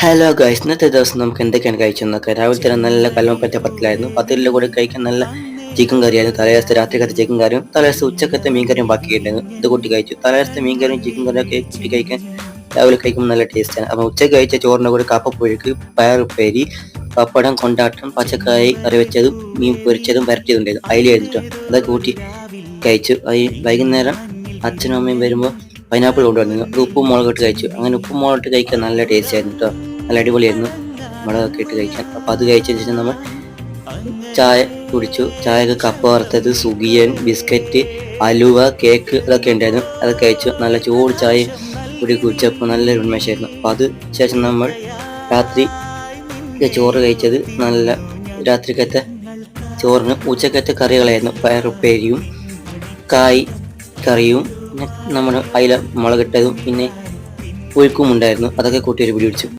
Hello guys, ഇന്നത്തെ ദിവസം നമുക്ക് എന്തൊക്കെയാണ് കഴിച്ചത് നോക്കാം. രാവിലെ തന്നെ നല്ല കല്ലുമപ്പറ്റ പത്തിലായിരുന്നു. പത്തിലിൻ്റെ കൂടെ കഴിക്കാൻ നല്ല ചിക്കൻ കറിയായിരുന്നു. തലേദിവസത്തെ രാത്രിക്കത്തെ ചിക്കൻ കറിയും തലേദിവസത്തെ ഉച്ചക്കത്തെ മീൻ കറിയും ബാക്കിയുണ്ടായിരുന്നു. ഇത് കൂട്ടി കഴിച്ചു. തലേദിവസത്തെ മീൻ കറിയും ചിക്കൻ കറിയൊക്കെ കൂട്ടി കഴിക്കാൻ രാവിലെ കഴിക്കുമ്പോൾ നല്ല ടേസ്റ്റാണ്. അപ്പോൾ ഉച്ചയ്ക്ക് കഴിച്ച ചോറിൻ്റെ കൂടെ കപ്പപ്പുഴുക്ക്, പയറുപ്പേരി, പപ്പടം, കൊണ്ടാട്ടം, പച്ചക്കായി കറി വെച്ചതും മീൻ പൊരിച്ചതും വരട്ടിയതുണ്ടായിരുന്നു. അതിലായിരുന്നു അതൊക്കെ കൂട്ടി കഴിച്ചു. വൈകുന്നേരം അച്ഛനും അമ്മയും വരുമ്പോൾ പൈനാപ്പിൾ കൊണ്ടുവന്നിരുന്നു. അത് ഉപ്പും മുളകിട്ട് കഴിച്ചു. അങ്ങനെ ഉപ്പും മുളകിട്ട് കഴിക്കാൻ നല്ല ടേസ്റ്റ് ആയിരുന്നു കേട്ടോ. നല്ല അടിപൊളിയായിരുന്നു മുളകൊക്കെ ഇട്ട് കഴിക്കാൻ. അപ്പോൾ അത് കഴിച്ചതിന് ശേഷം നമ്മൾ ചായ കുടിച്ചു. ചായക്ക് കപ്പ വറുത്തത്, സുഖിയൻ, ബിസ്ക്കറ്റ്, അലുവ, കേക്ക് അതൊക്കെ ഉണ്ടായിരുന്നു. അതൊക്കെ കഴിച്ചു. നല്ല ചൂട് ചായ കൂടി കുടിച്ചപ്പോൾ നല്ലൊരു ഉന്മേഷമായിരുന്നു. അപ്പോൾ അത് ശേഷം നമ്മൾ രാത്രി ചോറ് കഴിച്ചത് നല്ല രാത്രിക്കത്തെ ചോറിന് ഉച്ചക്കത്തെ കറികളായിരുന്നു. പയറുപ്പേരിയും കായ് കറിയും പിന്നെ നമ്മുടെ അയില മുളകിട്ടതും പിന്നെ പുഴുക്കും ഉണ്ടായിരുന്നു. അതൊക്കെ കൂട്ടി ഒരു പിടി പിടിച്ചു.